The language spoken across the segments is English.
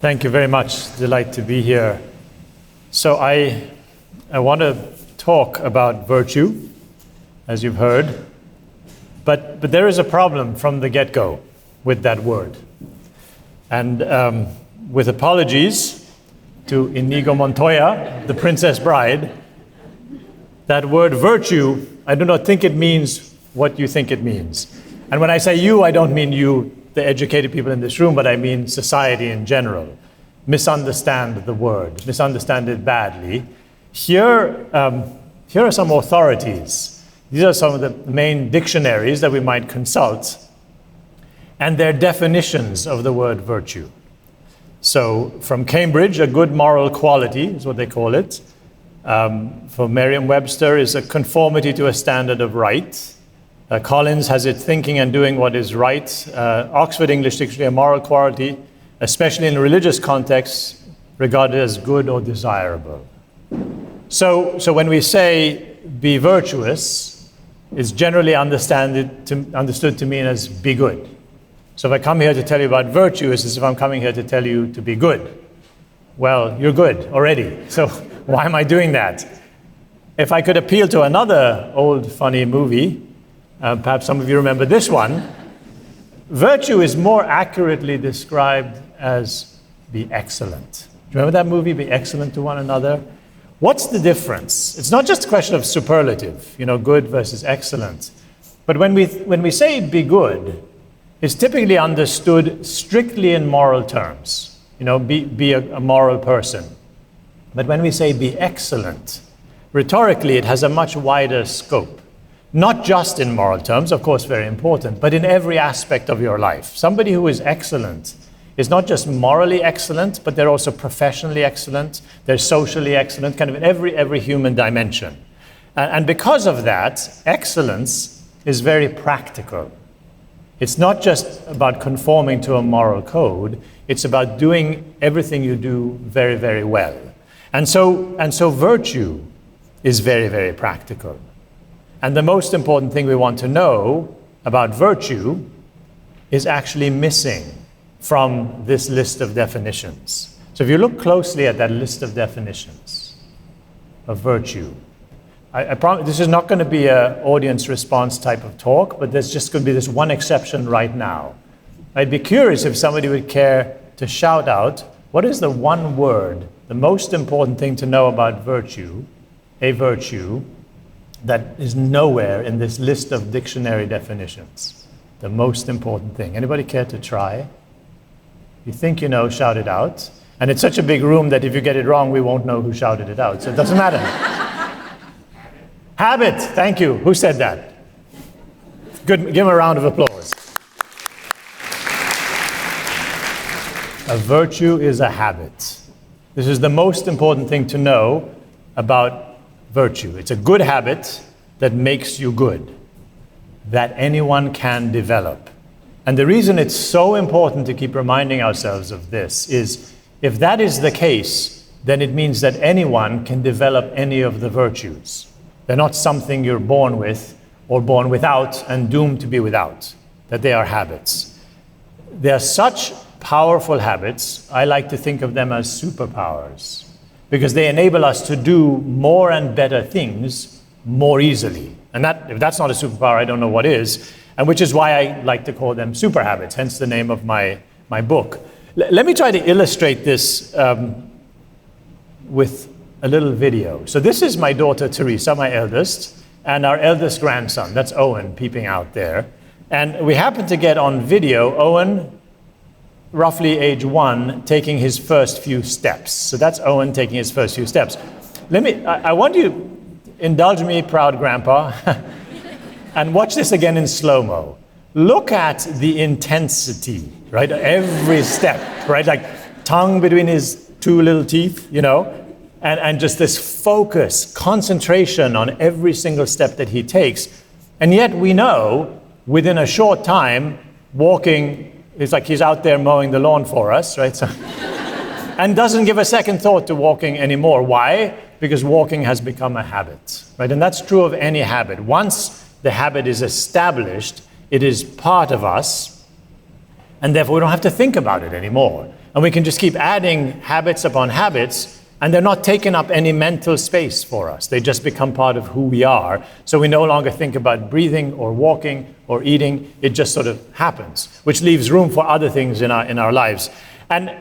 Thank you very much. Delight to be here. So I want to talk about virtue, as you've heard, but there is a problem from the get-go with that word. And with apologies to Inigo Montoya, the Princess Bride, that word virtue, I do not think it means what you think it means. And when I say you, I don't mean you, the educated people in this room, but I mean society in general. Misunderstand the word, misunderstand it badly. Here are some authorities. These are some of the main dictionaries that we might consult, and their definitions of the word virtue. So from Cambridge, a good moral quality is what they call it. For Merriam-Webster, is a conformity to a standard of right. Collins has it thinking and doing what is right. Oxford English Dictionary, a moral quality, especially in religious contexts, regarded as good or desirable. So when we say be virtuous, it's generally understood to mean as be good. So if I come here to tell you about virtue, it's as if I'm coming here to tell you to be good. Well, you're good already, so why am I doing that? If I could appeal to another old funny movie, perhaps some of you remember this one, virtue is more accurately described as be excellent. Do you remember that movie, Be Excellent to One Another? What's the difference? It's not just a question of superlative, good versus excellent. But when we say be good, it's typically understood strictly in moral terms. Be a moral person. But when we say be excellent, rhetorically it has a much wider scope. Not just in moral terms, of course very important, but in every aspect of your life. Somebody who is excellent is not just morally excellent, but they're also professionally excellent, they're socially excellent, kind of in every human dimension. And because of that, excellence is very practical. It's not just about conforming to a moral code, it's about doing everything you do very, very well. And so virtue is very, very practical. And the most important thing we want to know about virtue is actually missing from this list of definitions. So if you look closely at that list of definitions of virtue, I promise this is not going to be an audience response type of talk, but there's just going to be this one exception right now. I'd be curious if somebody would care to shout out, what is the one word, the most important thing to know about virtue, a virtue, that is nowhere in this list of dictionary definitions? The most important thing. Anybody care to try? You think you know, shout it out. And it's such a big room that if you get it wrong, we won't know who shouted it out, so it doesn't matter. Habit, thank you. Who said that? Good, give him a round of applause. A virtue is a habit. This is the most important thing to know about virtue. It's a good habit that makes you good, that anyone can develop. And the reason it's so important to keep reminding ourselves of this is, if that is the case, then it means that anyone can develop any of the virtues. They're not something you're born with or born without and doomed to be without, that they are habits. They are such powerful habits, I like to think of them as superpowers, because they enable us to do more and better things more easily. And if that's not a superpower, I don't know what is, and which is why I like to call them super habits, hence the name of my book. Let me try to illustrate this with a little video. So this is my daughter Teresa, my eldest, and our eldest grandson, that's Owen, peeping out there. And we happen to get on video Owen, roughly age 1, taking his first few steps. So that's Owen taking his first few steps. I want you to indulge me, proud grandpa, and watch this again in slow-mo. Look at the intensity, right? Every step, right? Like tongue between his two little teeth, and just this focus, concentration on every single step that he takes. And yet we know within a short time, walking, it's like he's out there mowing the lawn for us, right? So, and doesn't give a second thought to walking anymore. Why? Because walking has become a habit, right? And that's true of any habit. Once the habit is established, it is part of us, and therefore we don't have to think about it anymore. And we can just keep adding habits upon habits, and they're not taking up any mental space for us. They just become part of who we are. So we no longer think about breathing or walking or eating. It just sort of happens, which leaves room for other things in our lives. And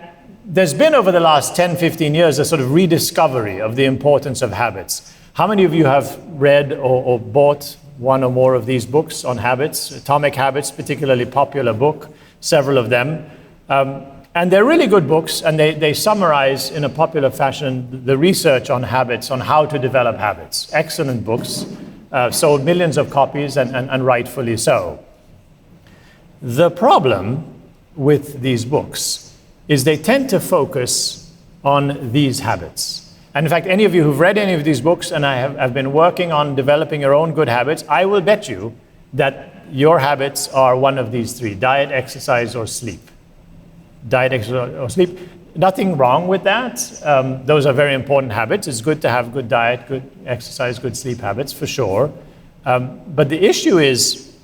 there's been over the last 10, 15 years a sort of rediscovery of the importance of habits. How many of you have read or bought one or more of these books on habits? Atomic Habits, particularly popular book, several of them. And they're really good books, and they summarize in a popular fashion the research on habits, on how to develop habits. Excellent books, sold millions of copies, and rightfully so. The problem with these books is they tend to focus on these habits. And in fact, any of you who've read any of these books and have been working on developing your own good habits, I will bet you that your habits are one of these three: diet, exercise, or sleep. Diet, exercise, or sleep. Nothing wrong with that. Those are very important habits. It's good to have good diet, good exercise, good sleep habits, for sure. But the issue is,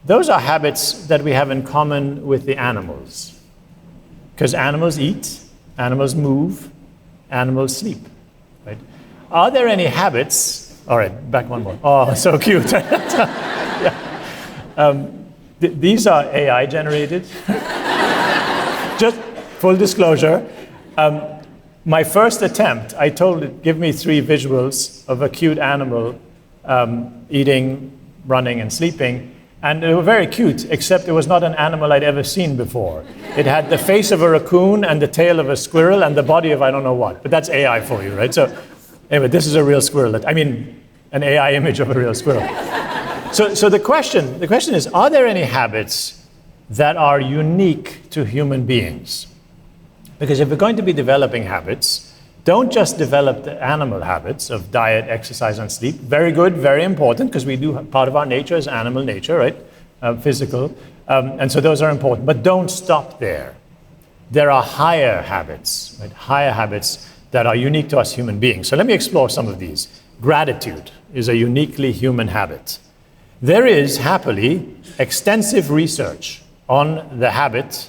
those are habits that we have in common with the animals. Because animals eat, animals move, animals sleep. Right? Are there any habits? All right, back one more. Oh, so cute. Yeah. These are AI generated. Just full disclosure, my first attempt, I told it, give me 3 visuals of a cute animal eating, running, and sleeping. And they were very cute, except it was not an animal I'd ever seen before. It had the face of a raccoon and the tail of a squirrel and the body of I don't know what. But that's AI for you, right? So anyway, this is a real squirrel. An AI image of a real squirrel. So the question is, are there any habits that are unique to human beings? Because if we're going to be developing habits, don't just develop the animal habits of diet, exercise, and sleep. Very good, very important, because we do have, part of our nature is animal nature, right? Physical. And so those are important. But don't stop there. There are higher habits, right? Higher habits that are unique to us human beings. So let me explore some of these. Gratitude is a uniquely human habit. There is, happily, extensive research on the habit,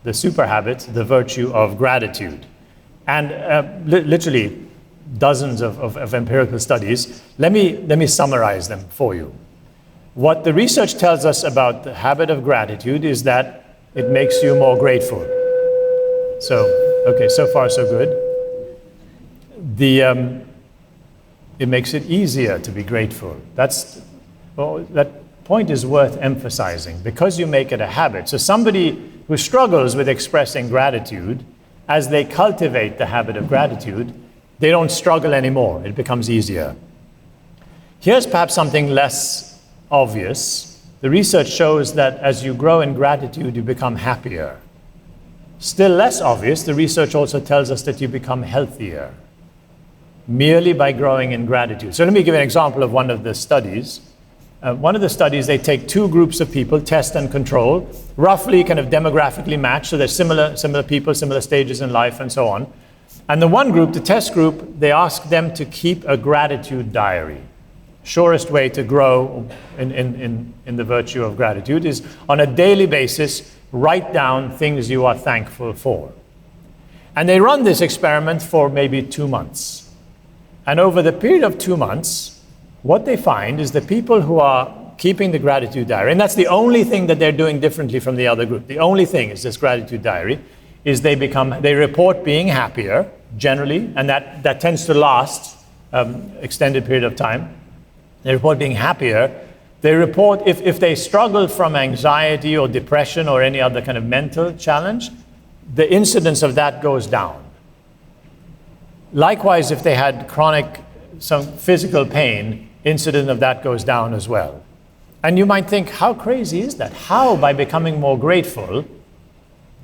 the super habit, the virtue of gratitude. And literally dozens of empirical studies. Let me summarize them for you. What the research tells us about the habit of gratitude is that it makes you more grateful. So, okay, so far so good. It makes it easier to be grateful. That point is worth emphasizing, because you make it a habit. So somebody who struggles with expressing gratitude, as they cultivate the habit of gratitude, they don't struggle anymore. It becomes easier. Here's perhaps something less obvious. The research shows that as you grow in gratitude, you become happier. Still less obvious, the research also tells us that you become healthier, merely by growing in gratitude. So let me give an example of one of the studies. One of the studies, they take 2 groups of people, test and control, roughly kind of demographically matched, so they're similar people, similar stages in life, and so on. And the one group, the test group, they ask them to keep a gratitude diary. Surest way to grow in the virtue of gratitude is on a daily basis, write down things you are thankful for. And they run this experiment for maybe 2 months. And over the period of 2 months, what they find is the people who are keeping the gratitude diary, and that's the only thing that they're doing differently from the other group. The only thing is this gratitude diary, is they report being happier, generally, and that tends to last extended period of time. They report being happier. They report if they struggle from anxiety or depression or any other kind of mental challenge, the incidence of that goes down. Likewise, if they had some physical pain, incidence of that goes down as well. And you might think, how crazy is that? How, by becoming more grateful,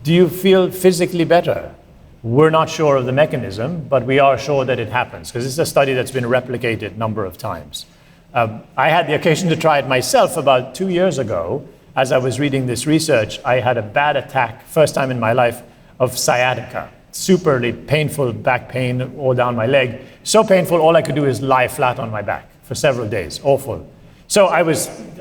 do you feel physically better? We're not sure of the mechanism, but we are sure that it happens, because it's a study that's been replicated a number of times. I had the occasion to try it myself about 2 years ago. As I was reading this research, I had a bad attack, first time in my life, of sciatica. Superly painful back pain all down my leg. So painful, all I could do is lie flat on my back for several days. Awful. So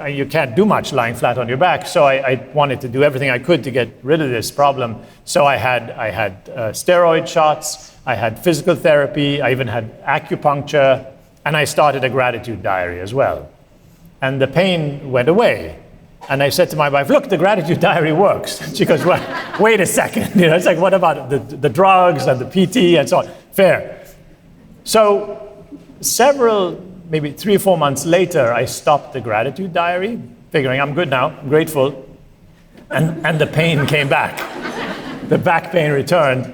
you can't do much lying flat on your back, so I wanted to do everything I could to get rid of this problem. So I had steroid shots, I had physical therapy, I even had acupuncture, and I started a gratitude diary as well. And the pain went away. And I said to my wife, look, the gratitude diary works. She goes, well, wait a second. It's like, what about the drugs and the PT and so on? Fair. So maybe 3 or 4 months later, I stopped the gratitude diary, figuring I'm good now, I'm grateful. And the pain came back. The back pain returned.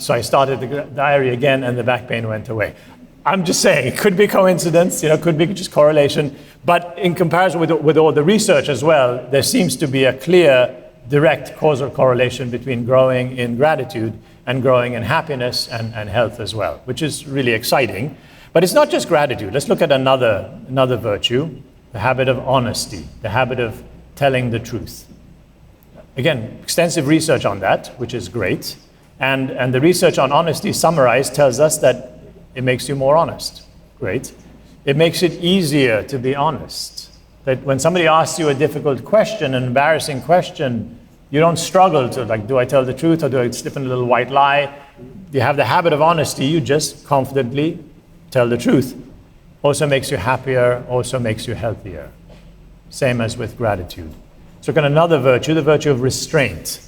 So I started the diary again, and the back pain went away. I'm just saying, it could be coincidence, could be just correlation, but in comparison with all the research as well, there seems to be a clear, direct causal correlation between growing in gratitude and growing in happiness and health as well, which is really exciting. But it's not just gratitude. Let's look at another virtue, the habit of honesty, the habit of telling the truth. Again, extensive research on that, which is great. And the research on honesty summarized tells us that it makes you more honest. Great. It makes it easier to be honest. That when somebody asks you a difficult question, an embarrassing question, you don't struggle to, like, do I tell the truth or do I slip in a little white lie? You have the habit of honesty, you just confidently tell the truth. Also makes you happier, also makes you healthier. Same as with gratitude. So look at another virtue, the virtue of restraint.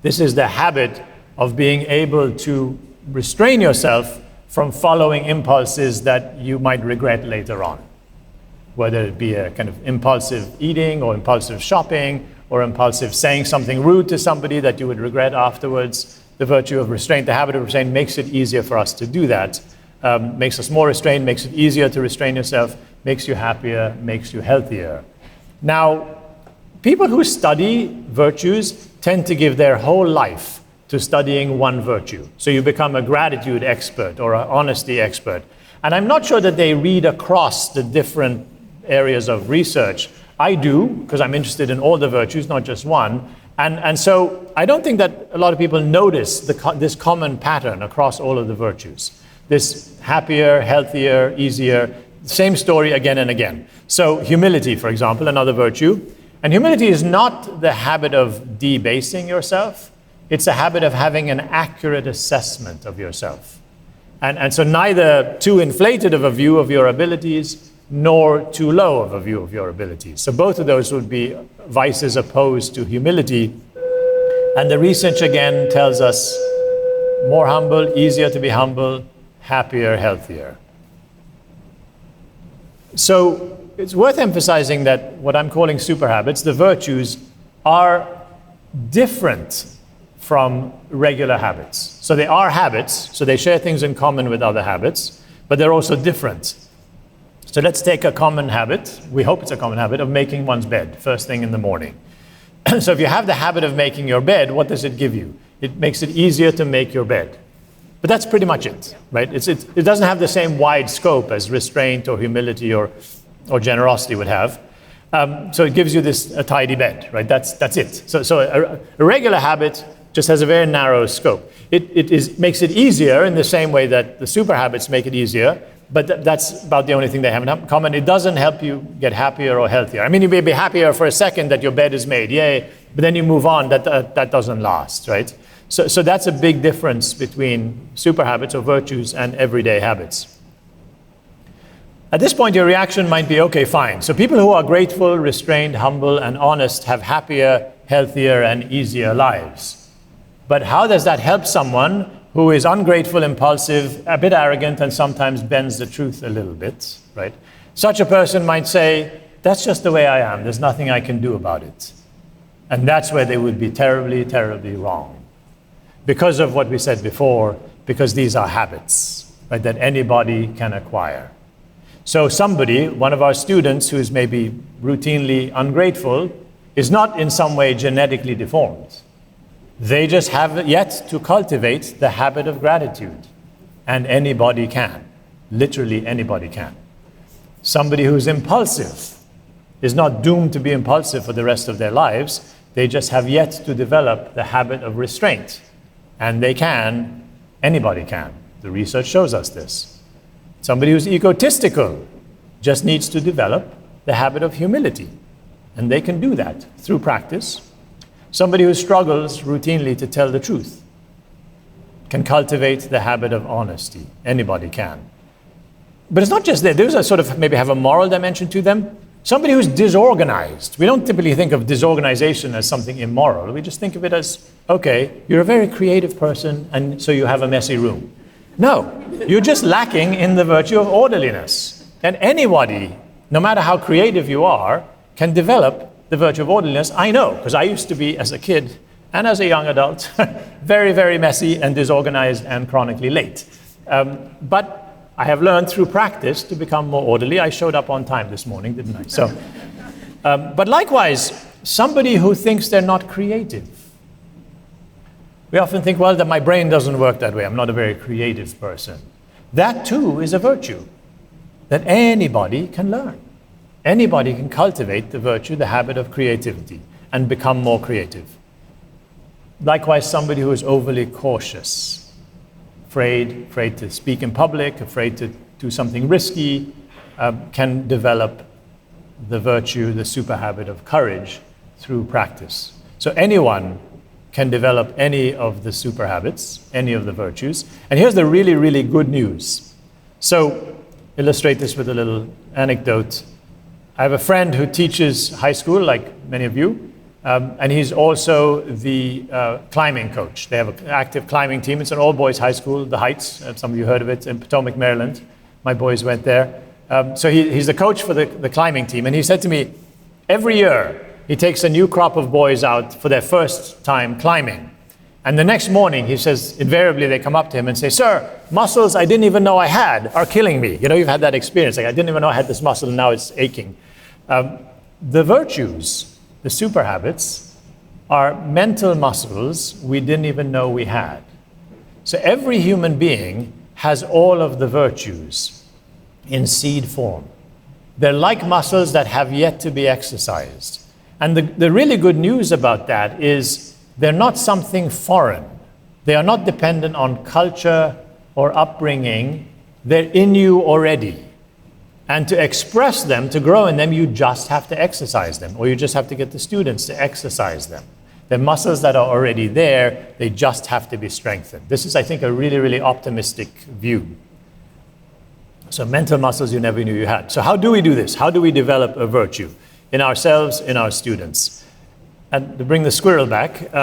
This is the habit of being able to restrain yourself from following impulses that you might regret later on. Whether it be a kind of impulsive eating or impulsive shopping or impulsive saying something rude to somebody that you would regret afterwards. The virtue of restraint, the habit of restraint makes it easier for us to do that. Makes us more restrained, makes it easier to restrain yourself, makes you happier, makes you healthier. Now, people who study virtues tend to give their whole life to studying one virtue. So you become a gratitude expert or an honesty expert. And I'm not sure that they read across the different areas of research. I do, because I'm interested in all the virtues, not just one. And so I don't think that a lot of people notice this common pattern across all of the virtues. This happier, healthier, easier, same story again and again. So humility, for example, another virtue. And humility is not the habit of debasing yourself. It's a habit of having an accurate assessment of yourself. And so neither too inflated of a view of your abilities, nor too low of a view of your abilities. So both of those would be vices opposed to humility. And the research again tells us more humble, easier to be humble, happier, healthier. So it's worth emphasizing that what I'm calling super habits, the virtues, are different from regular habits. So they are habits, so they share things in common with other habits, but they're also different. So let's take a common habit, we hope it's a common habit, of making one's bed first thing in the morning. So if you have the habit of making your bed, what does it give you? It makes it easier to make your bed. But that's pretty much it, right? It doesn't have the same wide scope as restraint or humility or generosity would have. So it gives you a tidy bed, right? That's it. So a regular habit just has a very narrow scope. It makes it easier in the same way that the super habits make it easier, but that's about the only thing they have in common. It doesn't help you get happier or healthier. I mean, you may be happier for a second that your bed is made, yay, but then you move on, that doesn't last, right? So that's a big difference between super habits or virtues and everyday habits. At this point, your reaction might be, okay, fine. So people who are grateful, restrained, humble, and honest have happier, healthier, and easier lives. But how does that help someone who is ungrateful, impulsive, a bit arrogant, and sometimes bends the truth a little bit, right? Such a person might say, that's just the way I am. There's nothing I can do about it. And that's where they would be terribly, terribly wrong. Because of what we said before, because these are habits, right, that anybody can acquire. So somebody, one of our students who's maybe routinely ungrateful, is not in some way genetically deformed. They just have yet to cultivate the habit of gratitude. And anybody can. Literally anybody can. Somebody who's impulsive is not doomed to be impulsive for the rest of their lives. They just have yet to develop the habit of restraint. And they can, anybody can. The research shows us this. Somebody who's egotistical just needs to develop the habit of humility. And they can do that through practice. Somebody who struggles routinely to tell the truth can cultivate the habit of honesty. Anybody can. But it's not just that. There's a sort of maybe have a moral dimension to them. Somebody who's disorganized. We don't typically think of disorganization as something immoral. We just think of it as, okay, you're a very creative person and so you have a messy room. No, you're just lacking in the virtue of orderliness. And anybody, no matter how creative you are, can develop the virtue of orderliness. I know, because I used to be, as a kid and as a young adult, very, very messy and disorganized and chronically late. But I have learned through practice to become more orderly. I showed up on time this morning, didn't I? So, but likewise, somebody who thinks they're not creative. We often think, well, that my brain doesn't work that way. I'm not a very creative person. That too is a virtue that anybody can learn. Anybody can cultivate the virtue, the habit of creativity, and become more creative. Likewise, somebody who is overly cautious, afraid to speak in public, afraid to do something risky, can develop the virtue, the super habit of courage through practice. So anyone can develop any of the super habits, any of the virtues. And here's the really, really good news. So illustrate this with a little anecdote. I have a friend who teaches high school, like many of you, and he's also the climbing coach. They have an active climbing team. It's an all-boys high school, The Heights. Some of you heard of it, in Potomac, Maryland. My boys went there. So he's the coach for the climbing team. And he said to me, every year he takes a new crop of boys out for their first time climbing. And the next morning, he says, invariably they come up to him and say, sir, muscles I didn't even know I had are killing me. You know, you've had that experience. Like, I didn't even know I had this muscle and now it's aching. The virtues, the super habits, are mental muscles we didn't even know we had. So every human being has all of the virtues in seed form. They're like muscles that have yet to be exercised. And the really good news about that is they're not something foreign. They are not dependent on culture or upbringing. They're in you already. And to express them, to grow in them, you just have to exercise them, or you just have to get the students to exercise them. They're muscles that are already there. They just have to be strengthened. This is, I think, a really, really optimistic view. So mental muscles you never knew you had. So how do we do this? How do we develop a virtue in ourselves, in our students? And to bring the squirrel back,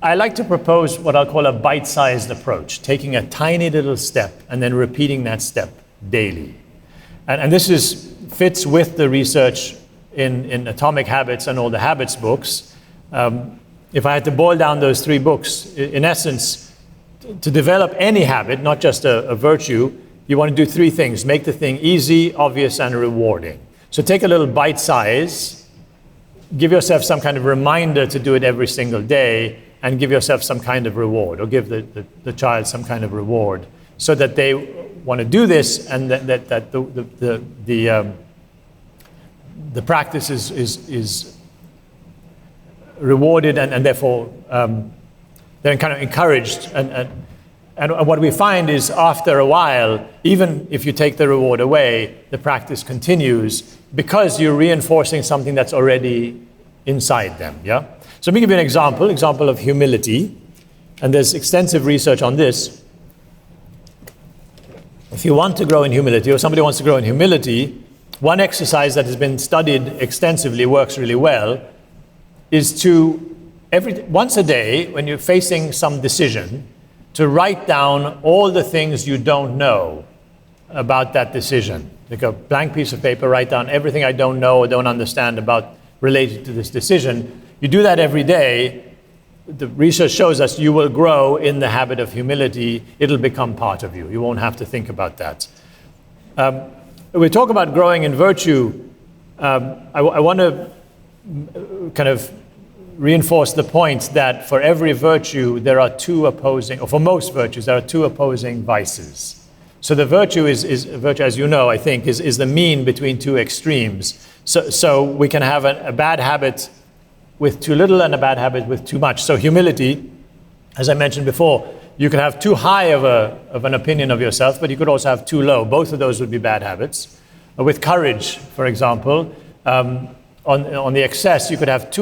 I like to propose what I'll call a bite-sized approach, taking a tiny little step and then repeating that step daily. And this fits with the research in Atomic Habits and all the habits books. If I had to boil down those 3 books, in essence, to develop any habit, not just a virtue, you want to do 3 things. Make the thing easy, obvious, and rewarding. So take a little bite size, give yourself some kind of reminder to do it every single day, and give yourself some kind of reward, or give the child some kind of reward, so that they want to do this, and that the practice is rewarded, and therefore they're kind of encouraged. And what we find is, after a while, even if you take the reward away, the practice continues because you're reinforcing something that's already inside them. Yeah. So let me give you an example of humility, and there's extensive research on this. If you want to grow in humility, or somebody wants to grow in humility, one exercise that has been studied extensively, works really well, is to once a day, when you're facing some decision, to write down all the things you don't know about that decision. Take a blank piece of paper, write down everything I don't know or don't understand about related to this decision. You do that every day. The research shows us you will grow in the habit of humility. It'll become part of you. You won't have to think about that. We talk about growing in virtue. I want to kind of reinforce the point that for every virtue there are 2 opposing, or for most virtues there are 2 opposing vices. So the virtue is virtue, as you know, I think, is the mean between 2 extremes. So we can have a bad habit with too little and a bad habit with too much. So humility, as I mentioned before, You can have too high of an opinion of yourself, but you could also have too low. Both of those would be bad habits. With courage, for example, on the excess, you could have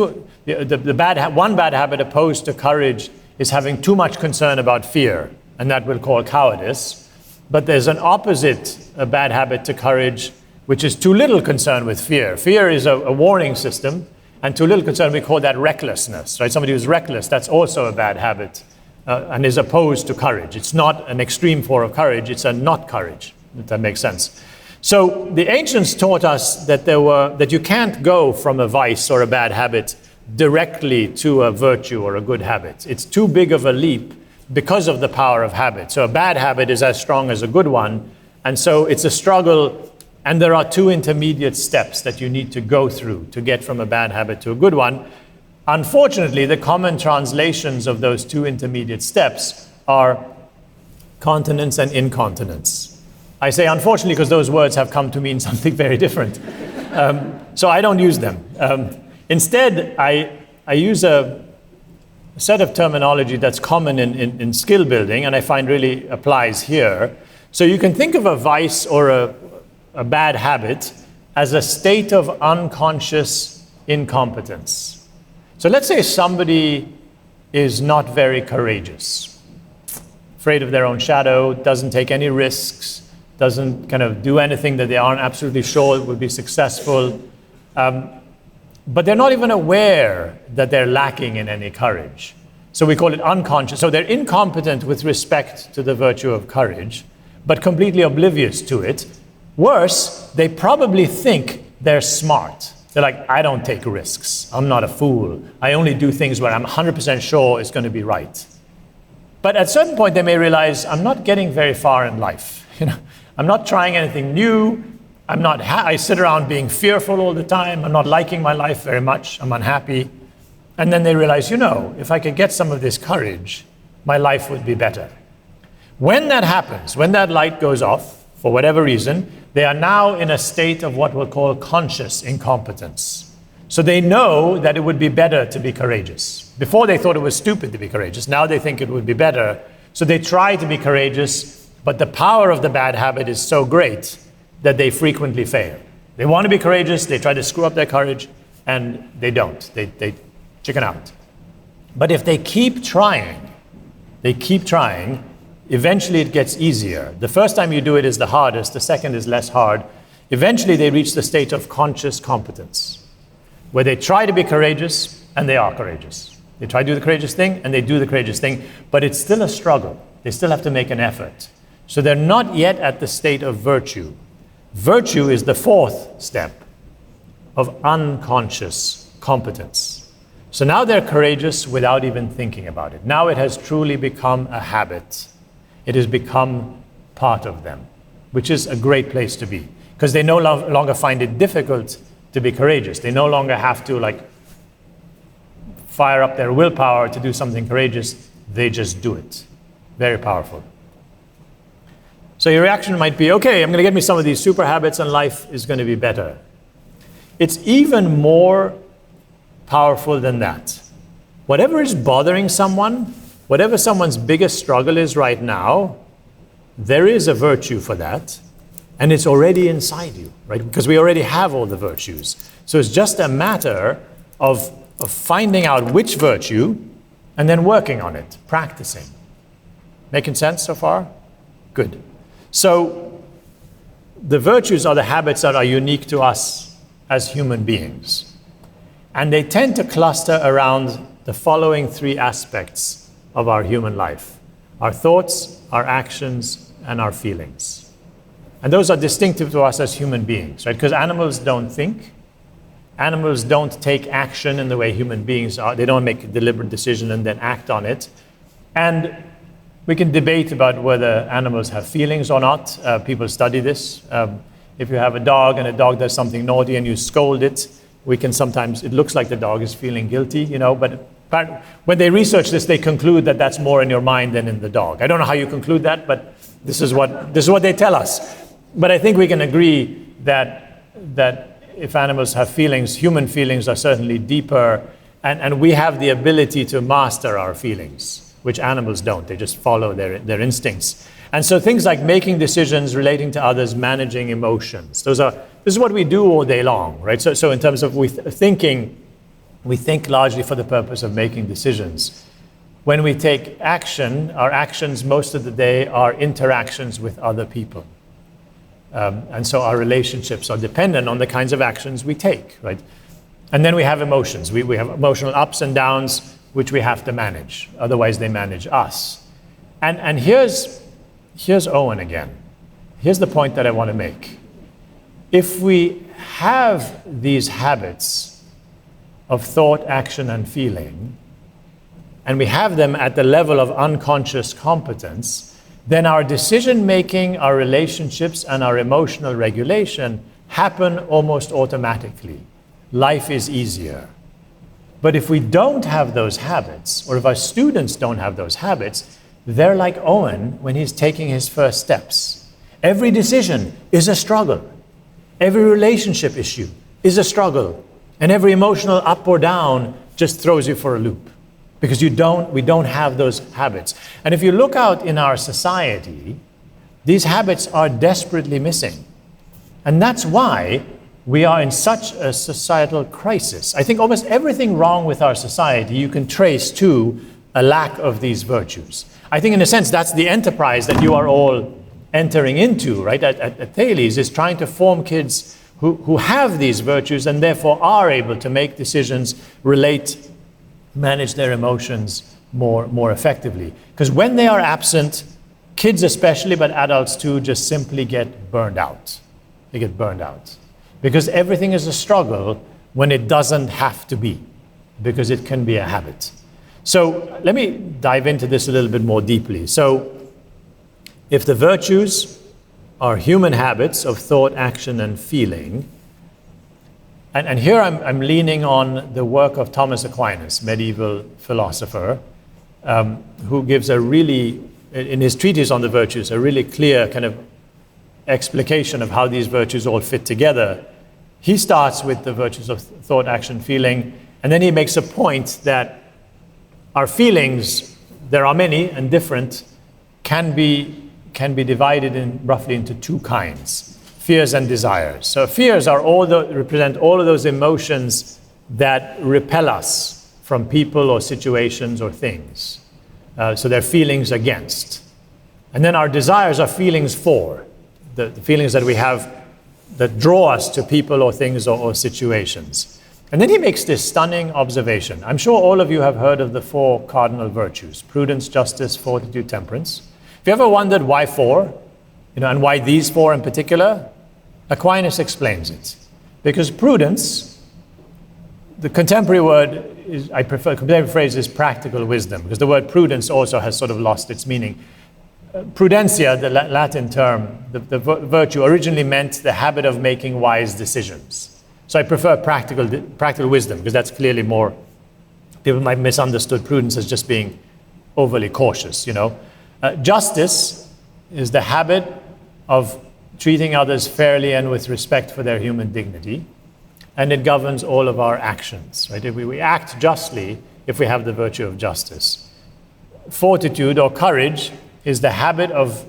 one bad habit opposed to courage is having too much concern about fear, and that we'll call cowardice. But there's an opposite, a bad habit to courage, which is too little concern with fear. Fear is a warning system, and too little concern, we call that recklessness, right? Somebody who's reckless, that's also a bad habit, and is opposed to courage. It's not an extreme form of courage, it's a not courage, if that makes sense. So the ancients taught us that you can't go from a vice or a bad habit directly to a virtue or a good habit. It's too big of a leap because of the power of habit. So a bad habit is as strong as a good one, and so it's a struggle, and there are two intermediate steps that you need to go through to get from a bad habit to a good one. Unfortunately, the common translations of those two intermediate steps are continence and incontinence. I say unfortunately because those words have come to mean something very different. So I don't use them. Instead, I use a set of terminology that's common in skill building, and I find really applies here. So you can think of a vice or a bad habit as a state of unconscious incompetence. So let's say somebody is not very courageous, afraid of their own shadow, doesn't take any risks, doesn't kind of do anything that they aren't absolutely sure would be successful, but they're not even aware that they're lacking in any courage. So we call it unconscious. So they're incompetent with respect to the virtue of courage, but completely oblivious to it. Worse, they probably think they're smart. They're like, I don't take risks. I'm not a fool. I only do things where I'm 100% sure it's going to be right. But at a certain point, they may realize, I'm not getting very far in life. I'm not trying anything new. I sit around being fearful all the time. I'm not liking my life very much. I'm unhappy. And then they realize, if I could get some of this courage, my life would be better. When that happens, when that light goes off, for whatever reason, they are now in a state of what we'll call conscious incompetence. So they know that it would be better to be courageous. Before they thought it was stupid to be courageous. Now they think it would be better. So they try to be courageous, but the power of the bad habit is so great that they frequently fail. They want to be courageous, they try to screw up their courage, and they don't. They chicken out. But if they keep trying, eventually it gets easier. The first time you do it is the hardest, the second is less hard. Eventually they reach the state of conscious competence, where they try to be courageous, and they are courageous. They try to do the courageous thing, and they do the courageous thing, but it's still a struggle. They still have to make an effort. So they're not yet at the state of virtue. Virtue is the fourth step of unconscious competence. So now they're courageous without even thinking about it. Now it has truly become a habit. It has become part of them, which is a great place to be, because they no longer find it difficult to be courageous. They no longer have to fire up their willpower to do something courageous. They just do it. Very powerful. So your reaction might be, okay, I'm going to get me some of these super habits and life is going to be better. It's even more powerful than that. Whatever is bothering someone, whatever someone's biggest struggle is right now, there is a virtue for that, and it's already inside you, right? Because we already have all the virtues. So it's just a matter of finding out which virtue and then working on it, practicing. Making sense so far? Good. So the virtues are the habits that are unique to us as human beings. And they tend to cluster around the following three aspects of our human life: our thoughts, our actions, and our feelings. And those are distinctive to us as human beings, right? Because animals don't think. Animals don't take action in the way human beings are. They don't make a deliberate decision and then act on it. And we can debate about whether animals have feelings or not. People study this. If you have a dog and a dog does something naughty and you scold it, it looks like the dog is feeling guilty, but when they research this, they conclude that that's more in your mind than in the dog. I don't know how you conclude that, but this is what they tell us. But I think we can agree that if animals have feelings, human feelings are certainly deeper, and we have the ability to master our feelings. which animals don't. They just follow their instincts. And so things like making decisions, relating to others, managing emotions, this is what we do all day long, right? So in terms of thinking, we think largely for the purpose of making decisions. When we take action, our actions most of the day are interactions with other people. And so our relationships are dependent on the kinds of actions we take, right? And then we have emotions. We have emotional ups and downs, which we have to manage. Otherwise, they manage us. And here's Owen again. Here's the point that I want to make. If we have these habits of thought, action, and feeling, and we have them at the level of unconscious competence, then our decision-making, our relationships, and our emotional regulation happen almost automatically. Life is easier. But if we don't have those habits, or if our students don't have those habits, they're like Owen when he's taking his first steps. Every decision is a struggle. Every relationship issue is a struggle. And every emotional up or down just throws you for a loop. Because we don't have those habits. And if you look out in our society, these habits are desperately missing. And that's why we are in such a societal crisis. I think almost everything wrong with our society you can trace to a lack of these virtues. I think in a sense that's the enterprise that you are all entering into, right, at Thales, is trying to form kids who have these virtues and therefore are able to make decisions, relate, manage their emotions more effectively. Because when they are absent, kids especially, but adults too, just simply get burned out. They get burned out. Because everything is a struggle when it doesn't have to be, because it can be a habit. So let me dive into this a little bit more deeply. So if the virtues are human habits of thought, action, and feeling, and here I'm leaning on the work of Thomas Aquinas, medieval philosopher, who gives a really, in his treatise on the virtues, a really clear kind of explication of how these virtues all fit together. He starts with the virtues of thought, action, feeling, and then he makes a point that our feelings, there are many and different, can be divided roughly into two kinds. Fears and desires. So fears are represent all of those emotions that repel us from people or situations or things. So they're feelings against. And then our desires are feelings for, the feelings that we have that draw us to people or things or situations. And then he makes this stunning observation. I'm sure all of you have heard of the four cardinal virtues: prudence, justice, fortitude, temperance. If you ever wondered why four, and why these four in particular, Aquinas explains it. Because prudence, the contemporary word is, contemporary phrase is practical wisdom, because the word prudence also has sort of lost its meaning. Prudentia, the Latin term, the virtue originally meant the habit of making wise decisions. So I prefer practical wisdom, because that's clearly more, people might misunderstood prudence as just being overly cautious, Justice is the habit of treating others fairly and with respect for their human dignity, and it governs all of our actions, right? If we act justly, if we have the virtue of justice. Fortitude or courage is the habit of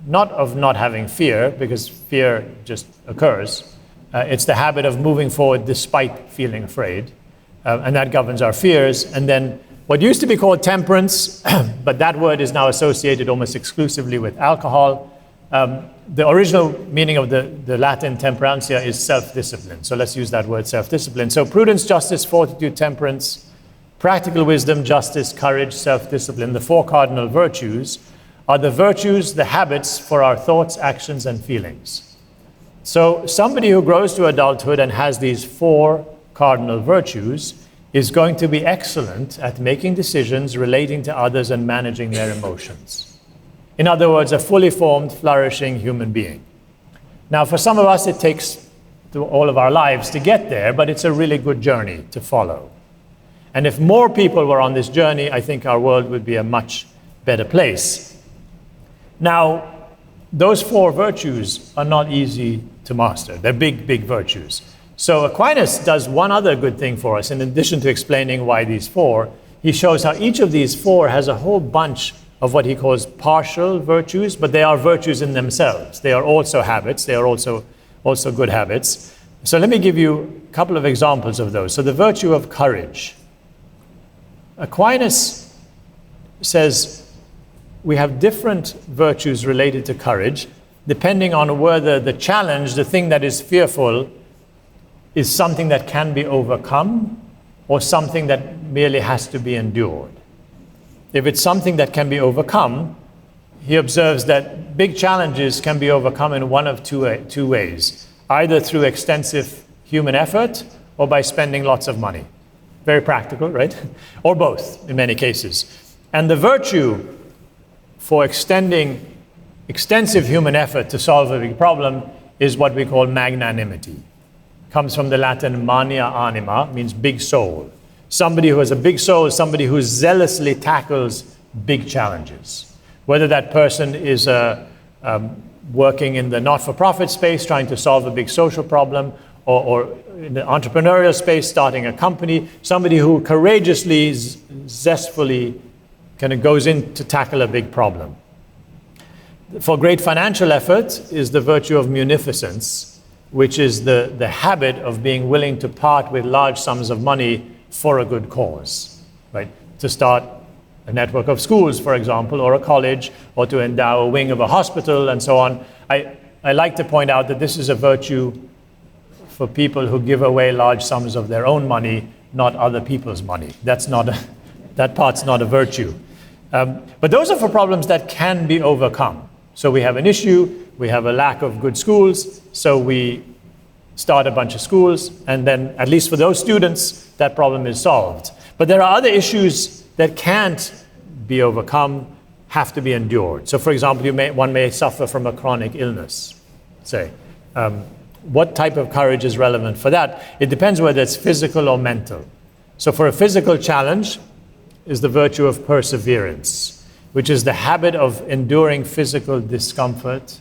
not having fear, because fear just occurs. It's the habit of moving forward despite feeling afraid, and that governs our fears. And then what used to be called temperance, but that word is now associated almost exclusively with alcohol. The original meaning of the Latin temperantia is self-discipline. So let's use that word, self-discipline. So prudence, justice, fortitude, temperance, practical wisdom, justice, courage, self-discipline, the four cardinal virtues, are the virtues, the habits for our thoughts, actions, and feelings. So somebody who grows to adulthood and has these four cardinal virtues is going to be excellent at making decisions, relating to others, and managing their emotions. In other words, a fully formed, flourishing human being. Now, for some of us, it takes all of our lives to get there, but it's a really good journey to follow. And if more people were on this journey, I think our world would be a much better place. Now, those four virtues are not easy to master. They're big, big virtues. So Aquinas does one other good thing for us. In addition to explaining why these four, he shows how each of these four has a whole bunch of what he calls partial virtues, but they are virtues in themselves. They are also habits. They are also good habits. So let me give you a couple of examples of those. So the virtue of courage. Aquinas says we have different virtues related to courage, depending on whether the challenge, the thing that is fearful, is something that can be overcome or something that merely has to be endured. If it's something that can be overcome, he observes that big challenges can be overcome in one of two ways, either through extensive human effort or by spending lots of money. Very practical, right? Or both in many cases. And the virtue for extending extensive human effort to solve a big problem is what we call magnanimity. Comes from the Latin mania anima, means big soul. Somebody who has a big soul is somebody who zealously tackles big challenges. Whether that person is working in the not-for-profit space, trying to solve a big social problem, or in the entrepreneurial space, starting a company, somebody who courageously, zestfully kind of goes in to tackle a big problem. For great financial effort is the virtue of munificence, which is the habit of being willing to part with large sums of money for a good cause, right? To start a network of schools, for example, or a college, or to endow a wing of a hospital, and so on. I like to point out that this is a virtue for people who give away large sums of their own money, not other people's money. That part's not a virtue. But those are for problems that can be overcome. So we have an issue, we have a lack of good schools, so we start a bunch of schools, and then, at least for those students, that problem is solved. But there are other issues that can't be overcome, have to be endured. So for example, one may suffer from a chronic illness, say. What type of courage is relevant for that? It depends whether it's physical or mental. So for a physical challenge is the virtue of perseverance, which is the habit of enduring physical discomfort.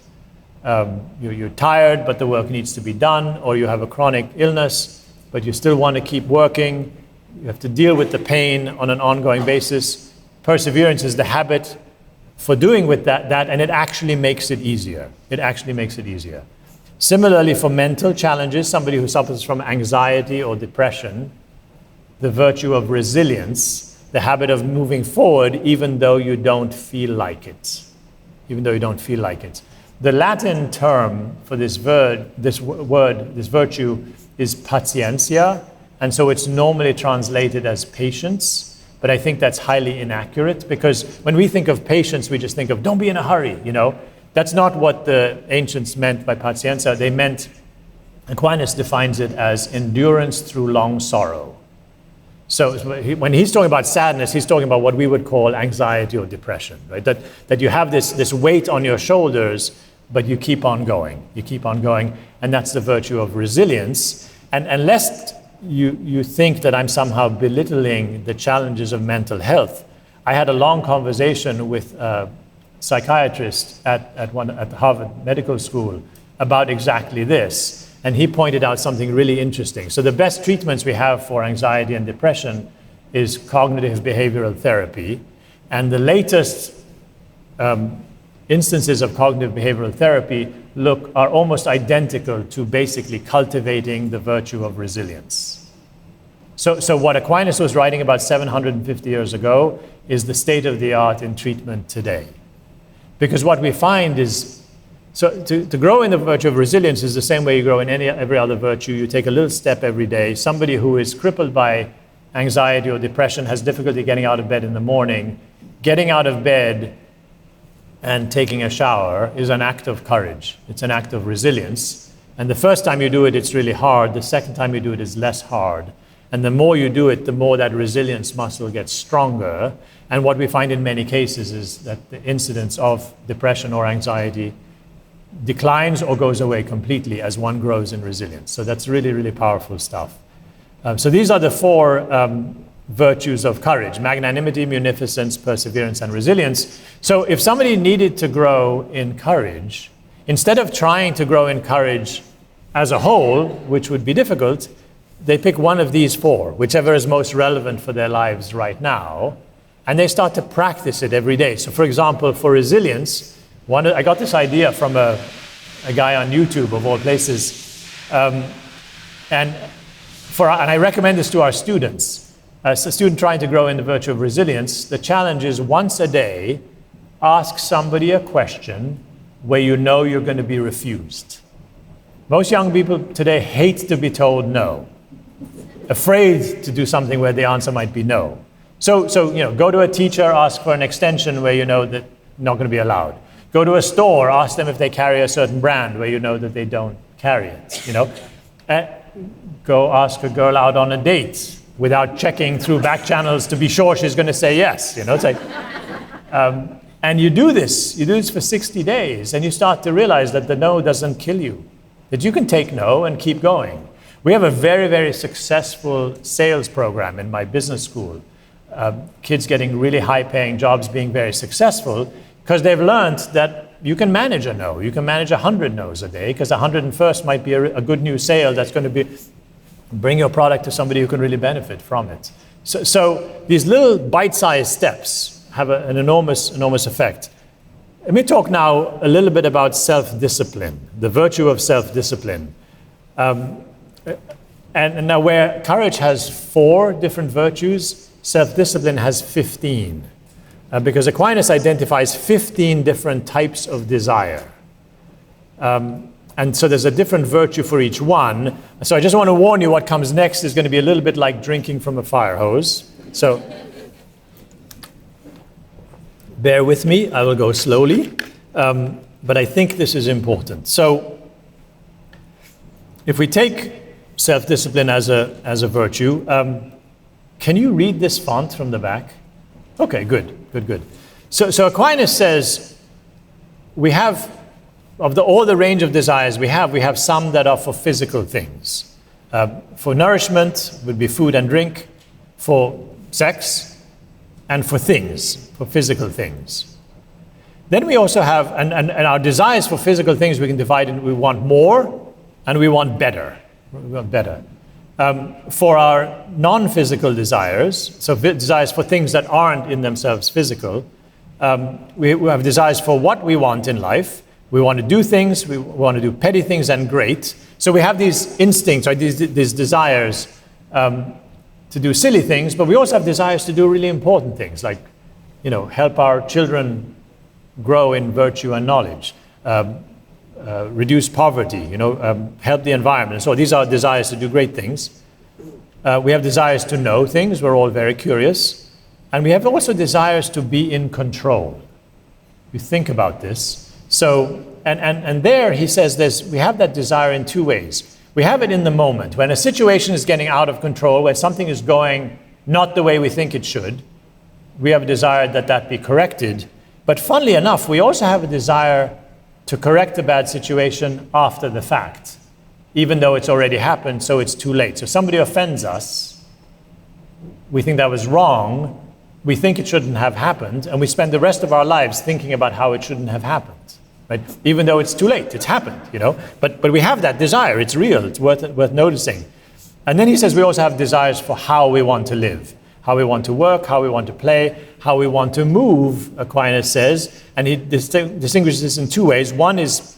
You're tired, but the work needs to be done, or you have a chronic illness, but you still want to keep working. You have to deal with the pain on an ongoing basis. Perseverance is the habit for doing with that, and it actually makes it easier. It actually makes it easier. Similarly, for mental challenges, somebody who suffers from anxiety or depression, the virtue of resilience, the habit of moving forward even though you don't feel like it. Even though you don't feel like it. The Latin term for this virtue is patientia, and so it's normally translated as patience, but I think that's highly inaccurate, because when we think of patience, we just think of don't be in a hurry, you know. That's not what the ancients meant by patientia. They meant, Aquinas defines it as endurance through long sorrow. So when he's talking about sadness, he's talking about what we would call anxiety or depression, right? That you have this weight on your shoulders, but you keep on going. You keep on going, and that's the virtue of resilience. And lest you think that I'm somehow belittling the challenges of mental health, I had a long conversation with a psychiatrist at the Harvard Medical School about exactly this. And he pointed out something really interesting. So the best treatments we have for anxiety and depression is cognitive behavioral therapy. And the latest instances of cognitive behavioral therapy are almost identical to basically cultivating the virtue of resilience. So what Aquinas was writing about 750 years ago is the state of the art in treatment today. Because what we find is, so to grow in the virtue of resilience is the same way you grow in every other virtue. You take a little step every day. Somebody who is crippled by anxiety or depression has difficulty getting out of bed in the morning. Getting out of bed and taking a shower is an act of courage. It's an act of resilience. And the first time you do it, it's really hard. The second time you do it is less hard. And the more you do it, the more that resilience muscle gets stronger. And what we find in many cases is that the incidence of depression or anxiety declines or goes away completely as one grows in resilience. So that's really, really powerful stuff. So these are the four virtues of courage: magnanimity, munificence, perseverance, and resilience. So if somebody needed to grow in courage, instead of trying to grow in courage as a whole, which would be difficult, they pick one of these four, whichever is most relevant for their lives right now, and they start to practice it every day. So for example, for resilience, I got this idea from a guy on YouTube, of all places, and I recommend this to our students. As a student trying to grow in the virtue of resilience, the challenge is once a day, ask somebody a question where you know you're going to be refused. Most young people today hate to be told no, afraid to do something where the answer might be no. So go to a teacher, ask for an extension where you know that you're not going to be allowed. Go to a store, ask them if they carry a certain brand where you know that they don't carry it. Go ask a girl out on a date without checking through back channels to be sure she's going to say yes. It's like, and you do this for 60 days, and you start to realize that the no doesn't kill you, that you can take no and keep going. We have a very, very successful sales program in my business school. Kids getting really high-paying jobs, being very successful, because they've learned that you can manage a no. You can manage 100 no's a day, because 101st might be a good new sale that's going to bring your product to somebody who can really benefit from it. So these little bite-sized steps have an enormous effect. Let me talk now a little bit about self-discipline, the virtue of self-discipline. And now where courage has 4 different virtues, self-discipline has 15. Because Aquinas identifies 15 different types of desire. And so there's a different virtue for each one. So I just want to warn you, what comes next is going to be a little bit like drinking from a fire hose. So bear with me, I will go slowly. But I think this is important. So if we take self-discipline as a virtue, can you read this font from the back? Okay, good. So Aquinas says we have, of all the range of desires we have some that are for physical things. For nourishment would be food and drink, for sex, and for things, for physical things. Then we also have, and our desires for physical things we can divide into, we want more and we want better. For our non-physical desires, so desires for things that aren't in themselves physical, we have desires for what we want in life. We want to do things, we want to do petty things and great. So we have these instincts, right, these desires to do silly things, but we also have desires to do really important things, like help our children grow in virtue and knowledge, reduce poverty, help the environment. So these are desires to do great things. We have desires to know things. We're all very curious. And we have also desires to be in control. You think about this. So, and there he says we have that desire in 2 ways. We have it in the moment, when a situation is getting out of control, where something is going not the way we think it should. We have a desire that be corrected. But funnily enough, we also have a desire to correct a bad situation after the fact, even though it's already happened, so it's too late. So if somebody offends us, we think that was wrong, we think it shouldn't have happened, and we spend the rest of our lives thinking about how it shouldn't have happened, right? Even though it's too late, it's happened, But we have that desire, it's real, it's worth noticing. And then he says we also have desires for how we want to live, how we want to work, how we want to play, how we want to move, Aquinas says, and he distinguishes this in 2 ways. One is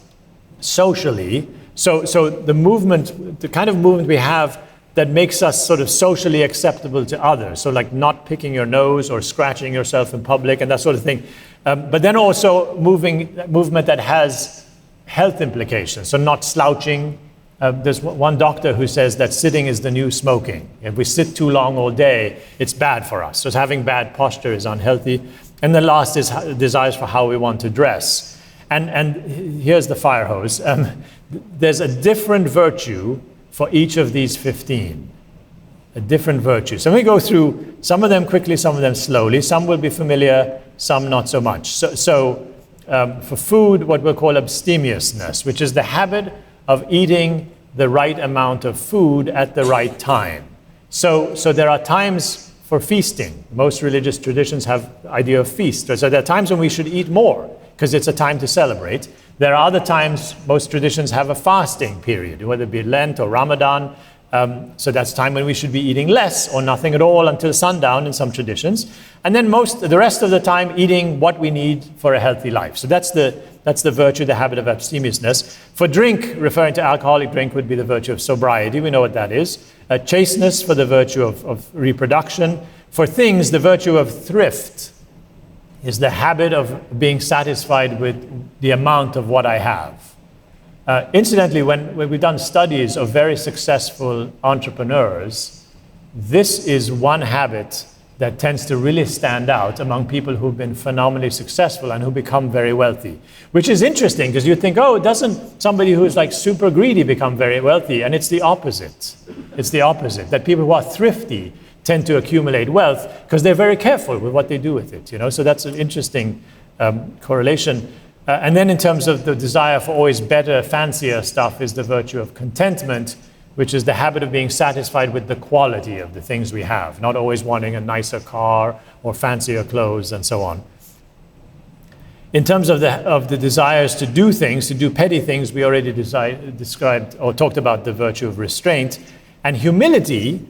socially, so the kind of movement we have that makes us sort of socially acceptable to others, so like not picking your nose or scratching yourself in public and that sort of thing. But then also movement that has health implications, so not slouching. There's one doctor who says that sitting is the new smoking. If we sit too long all day, it's bad for us. So having bad posture is unhealthy. And the last is desires for how we want to dress. And here's the fire hose. There's a different virtue for each of these 15. A different virtue. So we go through some of them quickly, some of them slowly. Some will be familiar, some not so much. So for food, what we'll call abstemiousness, which is the habit of eating the right amount of food at the right time. So there are times for feasting. Most religious traditions have the idea of feast. So there are times when we should eat more because it's a time to celebrate. There are other times, most traditions have a fasting period, whether it be Lent or Ramadan, So that's time when we should be eating less or nothing at all until sundown in some traditions. And then the rest of the time eating what we need for a healthy life. So that's the virtue, the habit of abstemiousness. For drink, referring to alcoholic drink, would be the virtue of sobriety. We know what that is. Chasteness for the virtue of reproduction. For things, the virtue of thrift is the habit of being satisfied with the amount of what I have. Incidentally, when we've done studies of very successful entrepreneurs, this is one habit that tends to really stand out among people who've been phenomenally successful and who become very wealthy. Which is interesting, because you think, oh, doesn't somebody who's like super greedy become very wealthy? And it's the opposite. It's the opposite, that people who are thrifty tend to accumulate wealth because they're very careful with what they do with it. So that's an interesting correlation. And then in terms of the desire for always better, fancier stuff is the virtue of contentment, which is the habit of being satisfied with the quality of the things we have, not always wanting a nicer car or fancier clothes and so on. In terms of the desires to do things, to do petty things, we already described or talked about the virtue of restraint. And humility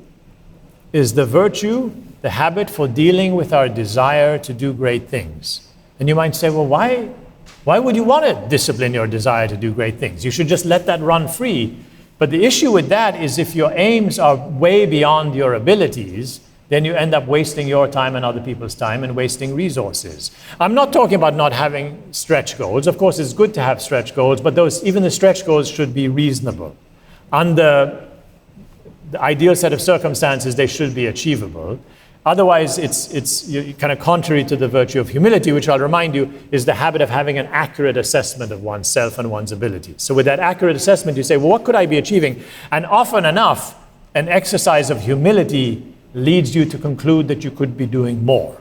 is the virtue, the habit for dealing with our desire to do great things. And you might say, well, why would you want to discipline your desire to do great things? You should just let that run free. But the issue with that is if your aims are way beyond your abilities, then you end up wasting your time and other people's time and wasting resources. I'm not talking about not having stretch goals. Of course, it's good to have stretch goals, but even the stretch goals should be reasonable. Under the ideal set of circumstances, they should be achievable. Otherwise, it's kind of contrary to the virtue of humility, which I'll remind you is the habit of having an accurate assessment of oneself and one's abilities. So with that accurate assessment, you say, well, what could I be achieving? And often enough, an exercise of humility leads you to conclude that you could be doing more.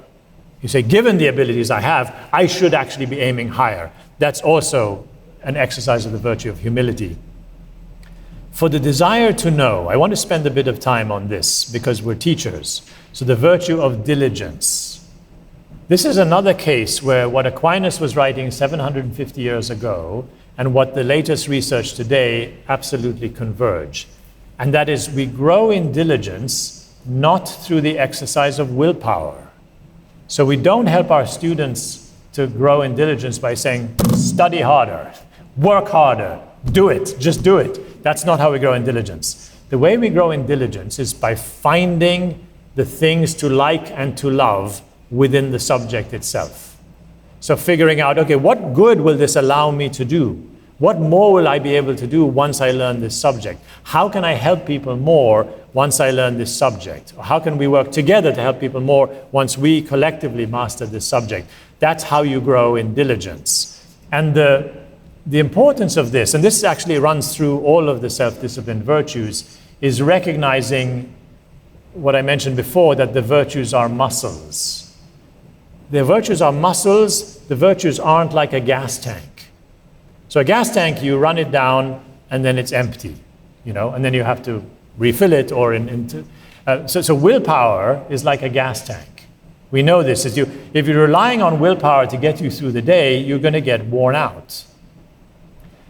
You say, given the abilities I have, I should actually be aiming higher. That's also an exercise of the virtue of humility. For the desire to know, I want to spend a bit of time on this because we're teachers. So the virtue of diligence. This is another case where what Aquinas was writing 750 years ago and what the latest research today absolutely converge. And that is, we grow in diligence not through the exercise of willpower. So we don't help our students to grow in diligence by saying, study harder, work harder, do it, just do it. That's not how we grow in diligence. The way we grow in diligence is by finding the things to like and to love within the subject itself. So figuring out, okay, what good will this allow me to do? What more will I be able to do once I learn this subject? How can I help people more once I learn this subject? Or how can we work together to help people more once we collectively master this subject? That's how you grow in diligence. And the importance of this, and this actually runs through all of the self-discipline virtues, is recognizing what I mentioned before, that the virtues are muscles. The virtues are muscles. The virtues aren't like a gas tank. So a gas tank, you run it down and then it's empty, and then you have to refill it or so willpower is like a gas tank. We know this. If you're relying on willpower to get you through the day, you're going to get worn out.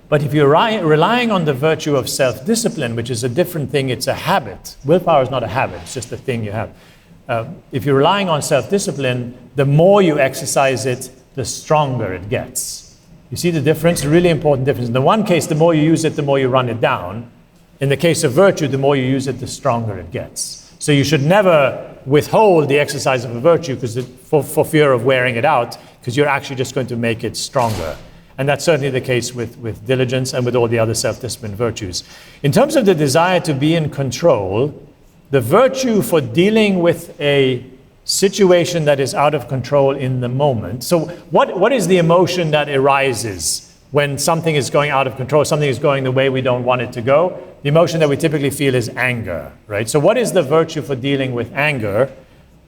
But if you're relying on the virtue of self-discipline, which is a different thing, it's a habit. Willpower is not a habit, it's just a thing you have. If you're relying on self-discipline, the more you exercise it, the stronger it gets. You see the difference? A really important difference. In the one case, the more you use it, the more you run it down. In the case of virtue, the more you use it, the stronger it gets. So you should never withhold the exercise of a virtue for fear of wearing it out, because you're actually just going to make it stronger. And that's certainly the case with diligence and with all the other self-discipline virtues. In terms of the desire to be in control, the virtue for dealing with a situation that is out of control in the moment. So what is the emotion that arises when something is going out of control, something is going the way we don't want it to go? The emotion that we typically feel is anger, right? So what is the virtue for dealing with anger?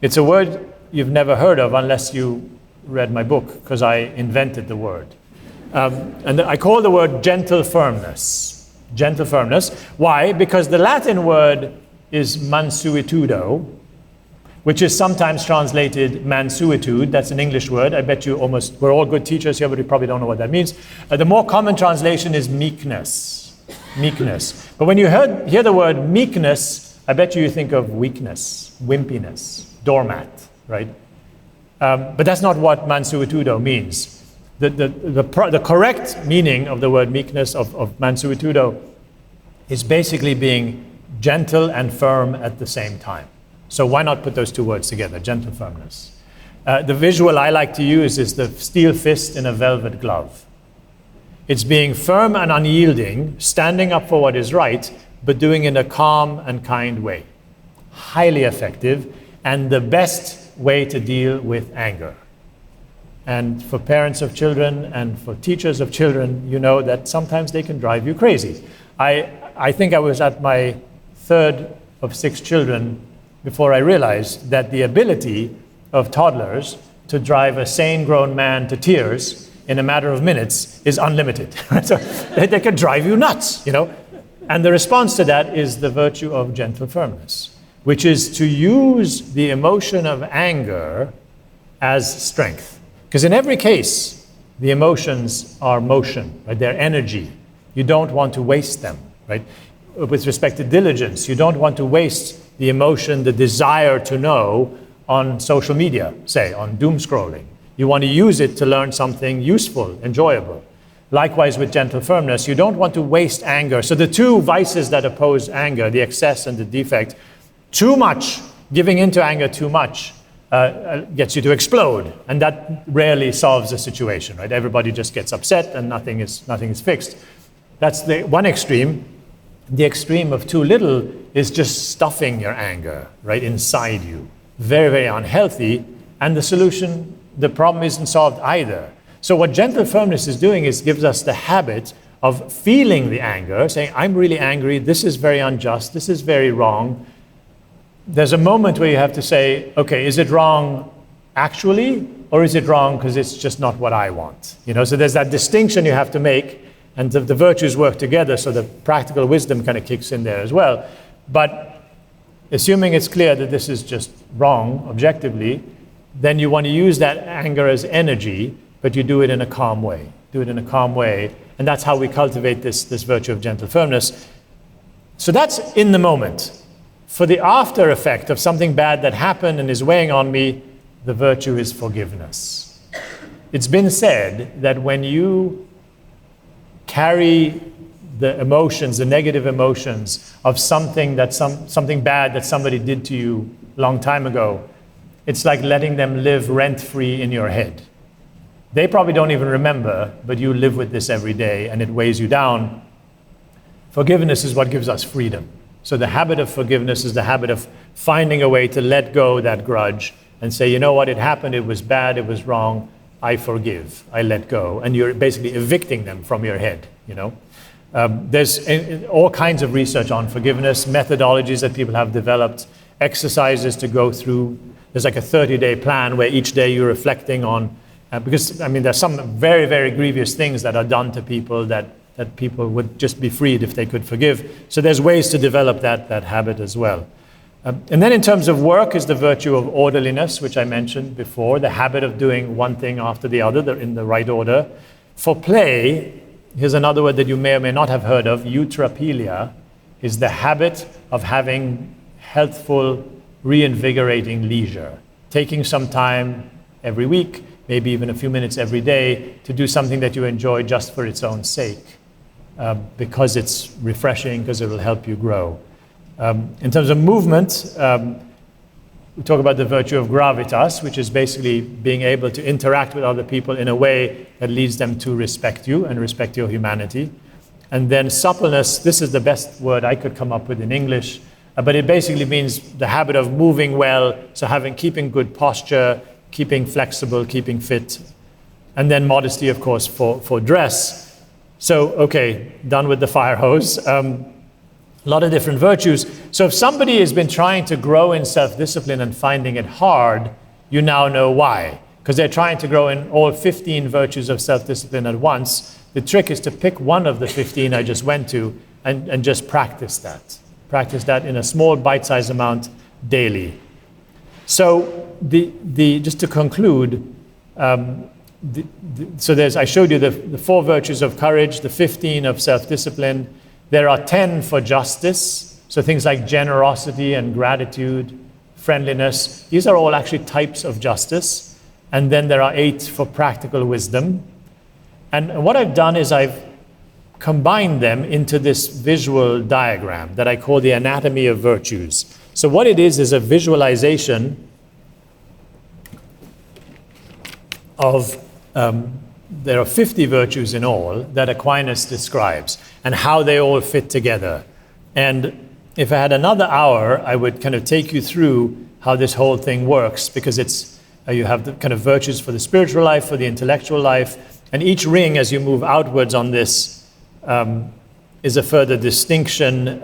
It's a word you've never heard of unless you read my book, because I invented the word. And I call the word gentle firmness. Gentle firmness. Why? Because the Latin word is mansuetudo, which is sometimes translated mansuetude. That's an English word. I bet we're all good teachers here, but we probably don't know what that means. The more common translation is meekness. Meekness. But when you hear the word meekness, I bet you think of weakness, wimpiness, doormat, right? But that's not what mansuetudo means. The correct meaning of the word meekness of mansuetudo is basically being gentle and firm at the same time. So why not put those two words together, gentle firmness? The visual I like to use is the steel fist in a velvet glove. It's being firm and unyielding, standing up for what is right, but doing it in a calm and kind way. Highly effective, and the best way to deal with anger. And for parents of children and for teachers of children, you know that sometimes they can drive you crazy. I think I was at my third of 6 children before I realized that the ability of toddlers to drive a sane grown man to tears in a matter of minutes is unlimited. So they can drive you nuts, you know. And the response to that is the virtue of gentle firmness, which is to use the emotion of anger as strength. Because in every case, the emotions are motion, right? They're energy. You don't want to waste them, right? With respect to diligence, you don't want to waste the emotion, the desire to know on social media, say, on doom scrolling. You want to use it to learn something useful, enjoyable. Likewise with gentle firmness, you don't want to waste anger. So the two vices that oppose anger, the excess and the defect, too much, giving into anger too much, gets you to explode. And that rarely solves the situation, right? Everybody just gets upset and nothing is fixed. That's the one extreme. The extreme of too little is just stuffing your anger, right, inside you. Very, very unhealthy. And the problem isn't solved either. So what gentle firmness is doing is gives us the habit of feeling the anger, saying, I'm really angry, this is very unjust, this is very wrong. There's a moment where you have to say, okay, is it wrong actually, or is it wrong because it's just not what I want? You know, so there's that distinction you have to make, and the virtues work together, so the practical wisdom kind of kicks in there as well. But assuming it's clear that this is just wrong objectively, then you want to use that anger as energy, but you do it in a calm way. Do it in a calm way, and that's how we cultivate this virtue of gentle firmness. So that's in the moment. For the after effect of something bad that happened and is weighing on me, the virtue is forgiveness. It's been said that when you carry the emotions, the negative emotions of something bad that somebody did to you a long time ago, it's like letting them live rent-free in your head. They probably don't even remember, but you live with this every day and it weighs you down. Forgiveness is what gives us freedom. So the habit of forgiveness is the habit of finding a way to let go that grudge and say, you know what, it happened, it was bad, it was wrong, I forgive, I let go. And you're basically evicting them from your head, you know. There's all kinds of research on forgiveness, methodologies that people have developed, exercises to go through. There's like a 30-day plan where each day you're reflecting on, because I mean, there's some very, very grievous things that are done to people that people would just be freed if they could forgive. So there's ways to develop that habit as well. And then in terms of work is the virtue of orderliness, which I mentioned before, the habit of doing one thing after the other in the right order. For play, here's another word that you may or may not have heard of, eutrapelia, is the habit of having healthful, reinvigorating leisure. Taking some time every week, maybe even a few minutes every day, to do something that you enjoy just for its own sake, because it's refreshing, because it will help you grow. In terms of movement, we talk about the virtue of gravitas, which is basically being able to interact with other people in a way that leads them to respect you and respect your humanity. And then suppleness, this is the best word I could come up with in English, but it basically means the habit of moving well, so keeping good posture, keeping flexible, keeping fit. And then modesty, of course, for dress. So, okay, done with the fire hose. A lot of different virtues. So if somebody has been trying to grow in self-discipline and finding it hard, you now know why. Because they're trying to grow in all 15 virtues of self-discipline at once. The trick is to pick one of the 15 I just went to and just practice that. Practice that in a small bite-sized amount daily. So just to conclude, I showed you the 4 virtues of courage, the 15 of self-discipline, There are 10 for justice, so things like generosity and gratitude, friendliness. These are all actually types of justice. And then there are 8 for practical wisdom. And what I've done is I've combined them into this visual diagram that I call the anatomy of virtues. So what it is a visualization of, there are 50 virtues in all that Aquinas describes and how they all fit together. And if I had another hour, I would kind of take you through how this whole thing works, because it's, you have the kind of virtues for the spiritual life, for the intellectual life, and each ring as you move outwards on this is a further distinction,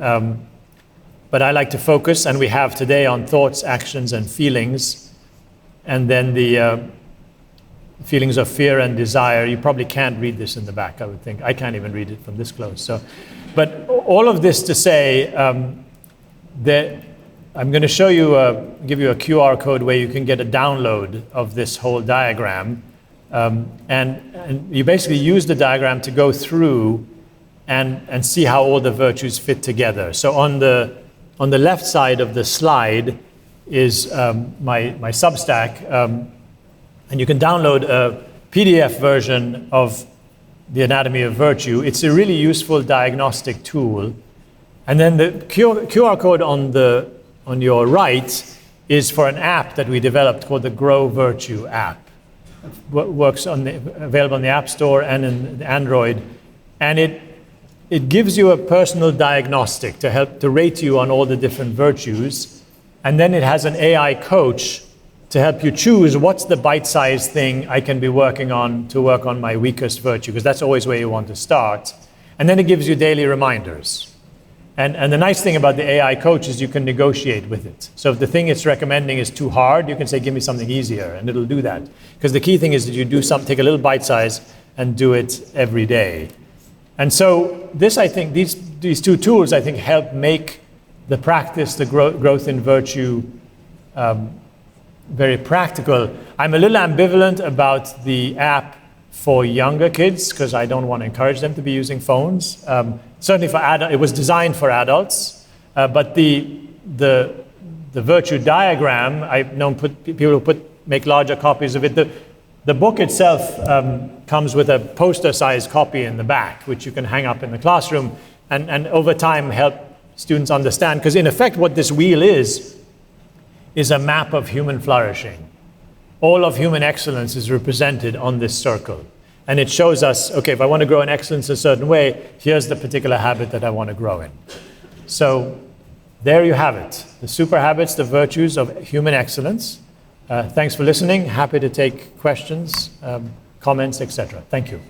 but I like to focus, and we have today, on thoughts, actions, and feelings, and then the feelings of fear and desire. You probably can't read this in the back, I would think. I can't even read it from this close. So, but all of this to say that I'm going to show you, give you a QR code where you can get a download of this whole diagram, and you basically use the diagram to go through and see how all the virtues fit together. So on the left side of the slide is my Substack, and you can download a PDF version of the Anatomy of Virtue. It's a really useful diagnostic tool. And then the QR code on your right is for an app that we developed called the Grow Virtue app. Works available on the App Store and in Android, and it gives you a personal diagnostic to help to rate you on all the different virtues, and then it has an AI coach to help you choose what's the bite-sized thing I can be working on to work on my weakest virtue, because that's always where you want to start. And then it gives you daily reminders. And the nice thing about the AI coach is you can negotiate with it. So if the thing it's recommending is too hard, you can say, give me something easier, and it'll do that. Because the key thing is that you do take a little bite size and do it every day. And so this, I think, these two tools, I think, help make the practice, the growth in virtue, very practical. I'm a little ambivalent about the app for younger kids, because I don't want to encourage them to be using phones. Certainly for adults, it was designed for adults, but the virtue diagram, I've known people who make larger copies of it. The book itself comes with a poster-sized copy in the back, which you can hang up in the classroom, and over time help students understand. Because in effect, what this wheel is a map of human flourishing. All of human excellence is represented on this circle. And it shows us, okay, if I want to grow in excellence a certain way, here's the particular habit that I want to grow in. So there you have it. The super habits, the virtues of human excellence. Thanks for listening. Happy to take questions, comments, etc. Thank you.